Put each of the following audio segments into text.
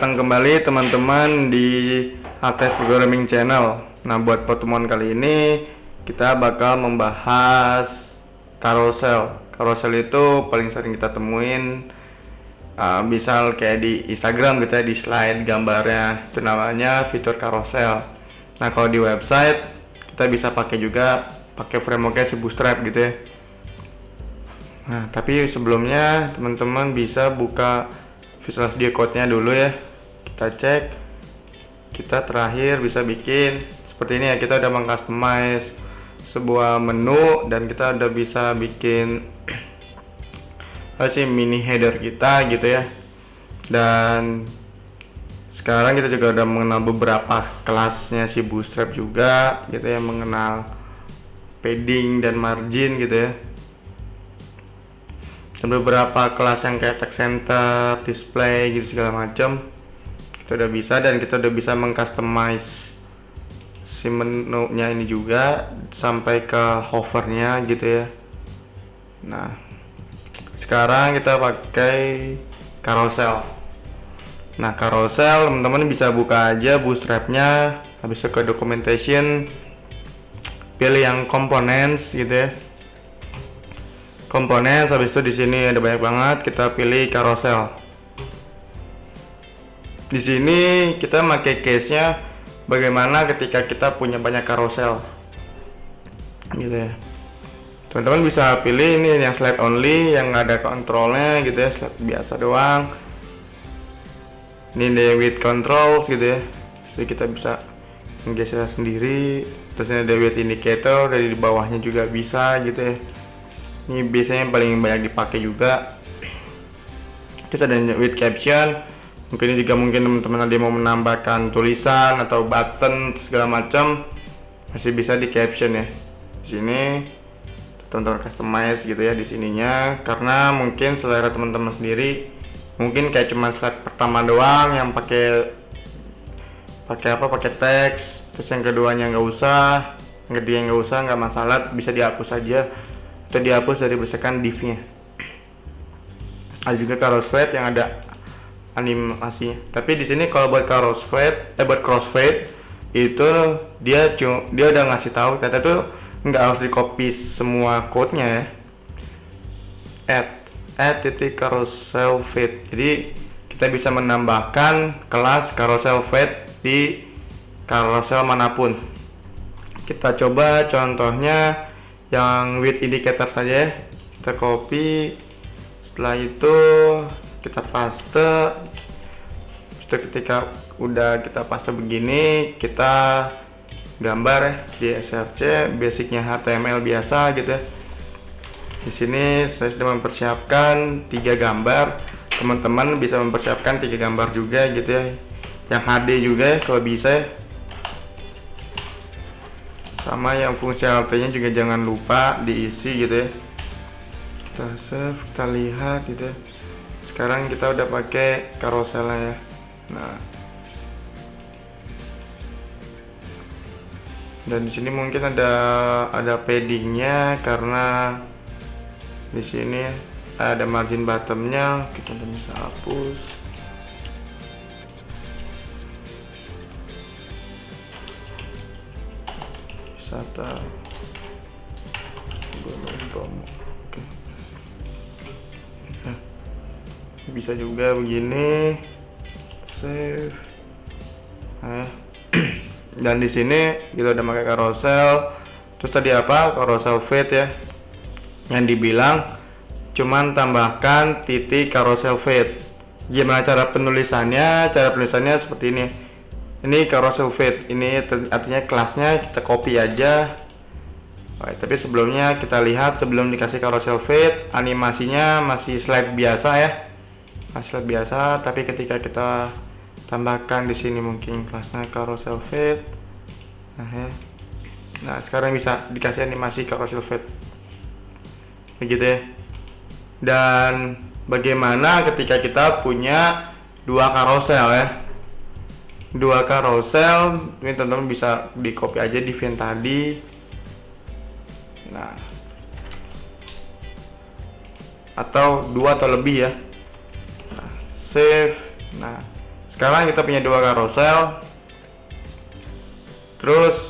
datang kembali teman-teman di HT Programming Channel. Nah, buat pertemuan kali ini kita bakal membahas carousel. Carousel itu paling sering kita temuin, misal kayak di Instagram gitu ya, di slide gambarnya itu namanya fitur carousel. Nah, kalau di website kita bisa pakai juga pakai frameworknya si Bootstrap gitu ya. Nah, tapi sebelumnya teman-teman bisa buka Visual Studio Code-nya dulu ya. Kita cek. Kita terakhir bisa bikin seperti ini ya. Kita udah mengcustomize sebuah menu dan kita udah bisa bikin mini header kita gitu ya. Dan sekarang kita juga udah mengenal beberapa kelasnya si Bootstrap juga gitu ya, mengenal padding dan margin gitu ya. Dan beberapa kelas yang kayak text center, display gitu segala macam kita udah bisa, dan kita udah bisa mengcustomize si menunya ini juga sampai ke hovernya gitu ya. Nah, sekarang kita pakai carousel. Nah, carousel teman-teman bisa buka aja Bootstrapnya, habis itu ke documentation, pilih yang components gitu ya. Komponen, habis itu di sini ada banyak banget, kita pilih carousel. Di sini kita pakai case-nya bagaimana ketika kita punya banyak carousel gitu ya. Teman-teman bisa pilih ini yang slide only, yang ada kontrolnya gitu ya, slide biasa doang. Ini ada width controls gitu ya, jadi kita bisa menggeser sendiri. Terus ini ada width indicator, dari di bawahnya juga bisa gitu ya. Ini biasanya yang paling banyak dipakai juga. Terus ada with caption, mungkin juga teman-teman ada yang mau menambahkan tulisan atau button segala macam, masih bisa di caption ya. Di sini teman-teman customize gitu ya di sininya, karena mungkin selera teman-teman sendiri, mungkin kayak cuma slide pertama doang yang pakai teks, terus yang keduanya nggak usah, yang ketiga nggak usah, nggak masalah, bisa dihapus aja. Itu dihapus dari berdasarkan div-nya. Ada juga crossfade yang ada animasinya. Tapi di sini kalau buat crossfade itu dia udah ngasih tahu ternyata tuh nggak harus di copy semua code-nya ya. Add titik carousel fade. Jadi kita bisa menambahkan kelas carousel fade di carousel manapun. Kita coba contohnya yang width indicator saja ya. Kita copy, setelah itu kita paste. Ketika udah kita paste begini, kita gambar ya di src, basicnya HTML biasa gitu ya. Di sini saya sudah mempersiapkan 3 gambar. Teman-teman bisa mempersiapkan 3 gambar juga gitu ya, yang HD juga ya, kalau bisa ya. Sama yang fungsi nya juga jangan lupa diisi gitu ya. Kita save, kita lihat gitu ya. Sekarang kita udah pakai carouselnya ya. Nah, dan di sini mungkin ada paddingnya karena di sini ada margin bottomnya, kita bisa hapus. Wisata Gunung Bromo. Oke. Nah, bisa juga begini, save. Nah, dan di sini kita udah pakai carousel. Terus tadi apa, carousel fade ya, yang dibilang cuman tambahkan titik carousel fade. Gimana cara penulisannya? Cara penulisannya seperti ini. Ini carousel fade, ini artinya kelasnya kita copy aja. Oke, tapi sebelumnya kita lihat, sebelum dikasih carousel fade, animasinya masih slide biasa ya, masih slide biasa. Tapi ketika kita tambahkan di sini mungkin kelasnya carousel fade, nah sekarang bisa dikasih animasi carousel fade, begitu ya. Dan bagaimana ketika kita punya 2 carousel ya? 2 carousel, ini teman-teman bisa di copy aja di event tadi. Nah, atau 2 atau lebih ya. Nah, save. Nah, Sekarang kita punya dua carousel. Terus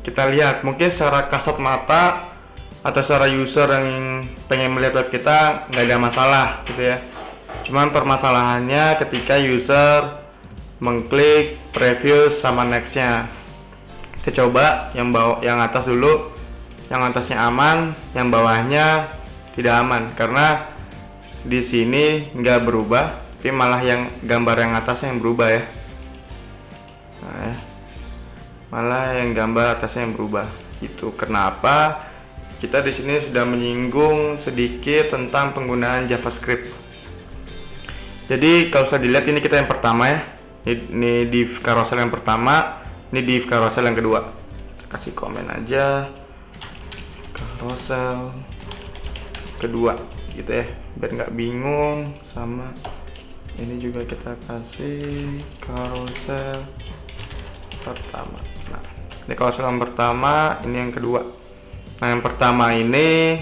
kita lihat, mungkin secara kasat mata atau secara user yang pengen melihat web kita nggak ada masalah gitu ya. Cuman permasalahannya ketika user mengklik preview sama nextnya. Kita coba yang atas dulu. Yang atasnya aman, yang bawahnya tidak aman karena di sini nggak berubah, tapi malah yang gambar yang atasnya yang berubah ya. Nah, ya. Malah yang gambar atasnya yang berubah. Itu kenapa kita di sini sudah menyinggung sedikit tentang penggunaan JavaScript. Jadi kalau saya dilihat ini kita yang pertama ya. Ini div carousel yang pertama, ini div carousel yang kedua. Kita kasih komen aja. Carousel kedua gitu ya, biar nggak bingung. Sama ini juga kita kasih carousel pertama. Nah, ini carousel yang pertama, ini yang kedua. Nah, yang pertama ini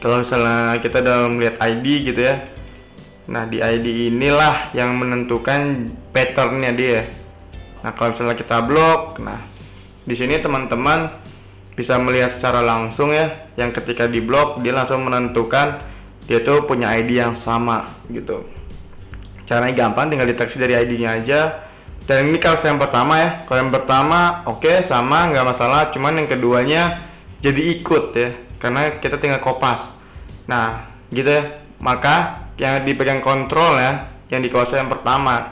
kalau misalnya kita dalam melihat ID gitu ya. Nah, di ID inilah yang menentukan patternnya dia. Nah, kalau misalnya kita blok, nah di sini teman-teman bisa melihat secara langsung ya, yang ketika di blok dia langsung menentukan dia tuh punya ID yang sama gitu. Caranya gampang, tinggal deteksi dari ID-nya aja. Dan ini kalau yang pertama ya, kalau yang pertama oke, sama nggak masalah. Cuman yang keduanya jadi ikut ya, karena kita tinggal kopas. Nah gitu ya, maka yang dipegang kontrol ya, yang di carousel yang pertama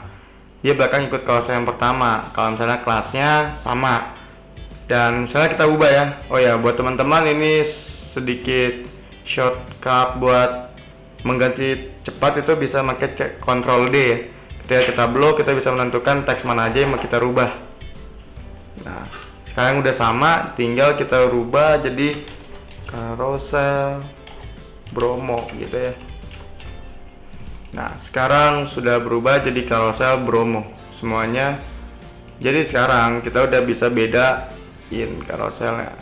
dia bakal ikut carousel yang pertama kalau misalnya kelasnya sama. Dan misalnya kita ubah ya, oh ya buat teman-teman ini sedikit shortcut buat mengganti cepat itu bisa pakai Ctrl D ya. Ketika kita blok, kita bisa menentukan teks mana aja yang mau kita rubah. Nah, sekarang udah sama, tinggal kita rubah jadi carousel Bromo gitu ya. Nah, sekarang sudah berubah jadi carousel Bromo semuanya. Jadi sekarang kita udah bisa bedain carouselnya.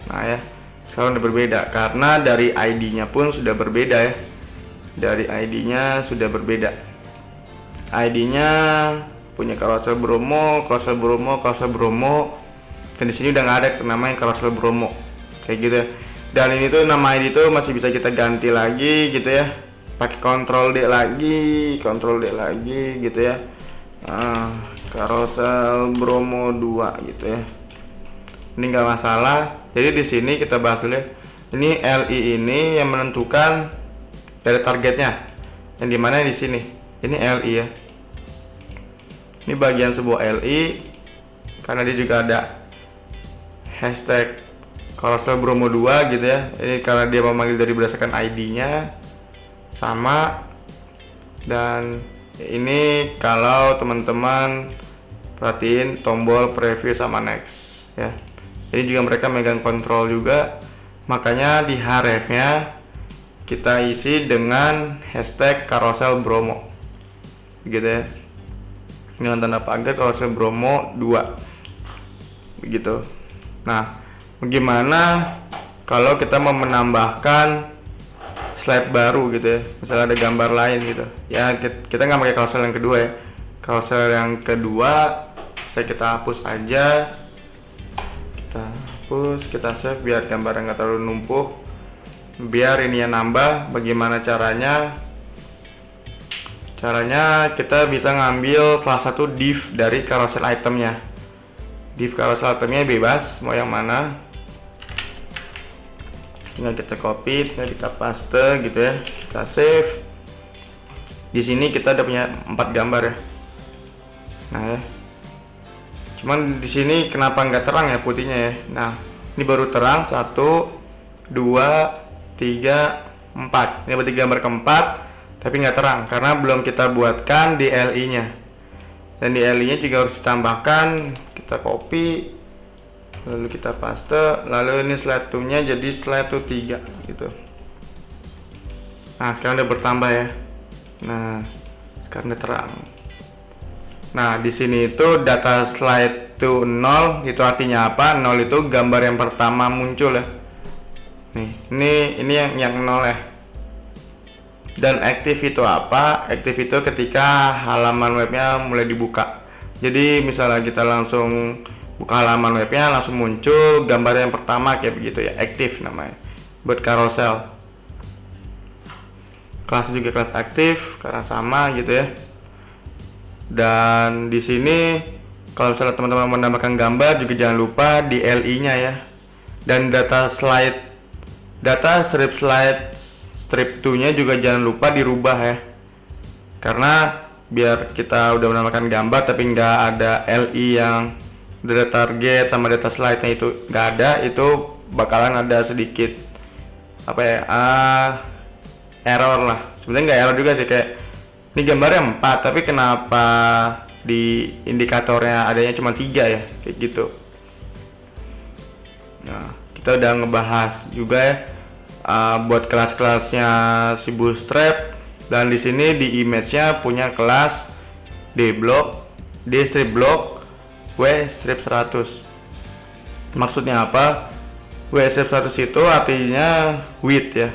Nah ya, sekarang udah berbeda karena dari ID-nya pun sudah berbeda ya. Dari ID-nya sudah berbeda. ID-nya punya carousel Bromo, carousel Bromo, carousel Bromo. Dan di sini udah nggak ada namanya carousel Bromo kayak gitu ya. Dan ini tuh nama ID itu masih bisa kita ganti lagi gitu ya, pakai Ctrl D lagi, Ctrl D lagi gitu ya. Carousel Bromo 2 gitu ya. Ini nggak masalah. Jadi di sini kita bahas dulu ya. Ini LI ini yang menentukan dari targetnya. Yang dimana di sini. Ini LI ya. Ini bagian sebuah LI karena dia juga ada hashtag carousel Bromo 2 gitu ya. Ini karena dia memanggil dari berdasarkan ID-nya sama. Dan ini kalau teman-teman perhatiin tombol preview sama next ya. Ini juga mereka megang kontrol juga. Makanya di href-nya kita isi dengan hashtag carousel Bromo gitu ya, dengan tanda pagar carousel Bromo 2 begitu. Nah, bagaimana kalau kita mau menambahkan slide baru gitu ya, misalnya ada gambar lain gitu ya, kita nggak pakai carousel yang kedua ya. Carousel yang kedua bisa kita hapus aja, kita hapus, kita save biar gambarnya nggak terlalu numpuk, biar ini yang nambah. Bagaimana caranya? Caranya kita bisa ngambil salah satu div dari carousel itemnya. Div carousel itemnya bebas mau yang mana, tinggal kita copy, tinggal kita paste gitu ya, kita save. Di sini kita udah punya 4 gambar ya. Nah ya, cuman di sini kenapa nggak terang ya putihnya ya. Nah, ini baru terang 1, 2, 3, 4. Ini berarti gambar keempat, tapi nggak terang karena belum kita buatkan di LI nya. Dan di LI nya juga harus ditambahkan. Kita copy, lalu kita paste, lalu ini slide 2 nya jadi slide 3 gitu. Nah, sekarang udah bertambah ya. Nah, sekarang udah terang. Nah, di sini itu data slide to 0 itu artinya apa? 0 itu gambar yang pertama muncul ya. Nih, ini yang 0 ya. Dan aktif itu apa? Aktif itu ketika halaman webnya mulai dibuka. Jadi misalnya kita langsung buka halaman webnya, langsung muncul gambar yang pertama kayak begitu ya, aktif namanya buat carousel. Kelas juga kelas aktif karena sama gitu ya. Dan di sini kalau misalnya teman-teman menambahkan gambar juga jangan lupa di LI nya ya. Dan data strip slide strip 2 nya juga jangan lupa dirubah ya, karena biar kita udah menambahkan gambar tapi nggak ada LI yang data target sama data slide nya itu nggak ada, itu bakalan ada sedikit apa ya, error lah. Sebenarnya nggak error juga sih, kayak ini gambarnya 4 tapi kenapa di indikatornya adanya cuma 3 ya, kayak gitu. Nah, kita udah ngebahas juga ya buat kelas-kelasnya si Bootstrap. Dan di sini di image-nya punya kelas dblock, dstrip-block, wstrip100. Maksudnya apa? Wstrip100 itu artinya width ya,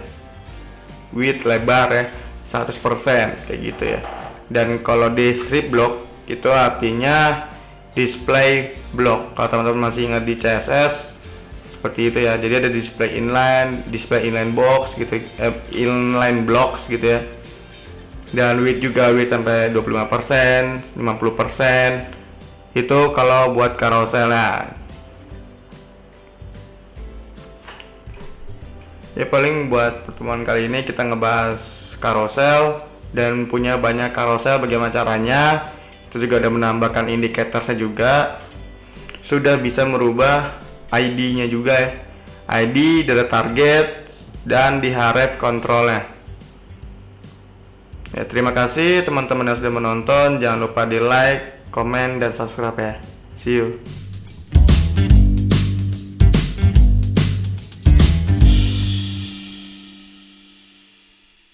width lebar ya, 100% kayak gitu ya. Dan kalau dstrip-block itu artinya display block. Kalau teman-teman masih ingat di CSS seperti itu ya, jadi ada display inline box gitu, inline blocks gitu ya. Dan width juga, width sampai 25%, 50%. Itu kalau buat carouselnya. Ya paling buat pertemuan kali ini kita ngebahas carousel dan punya banyak carousel bagaimana caranya. Itu juga udah menambahkan indikatornya juga. Sudah bisa merubah ID-nya juga ya, ID, data target, dan di href kontrolnya. Ya, terima kasih teman-teman yang sudah menonton. Jangan lupa di like, komen, dan subscribe ya. See you.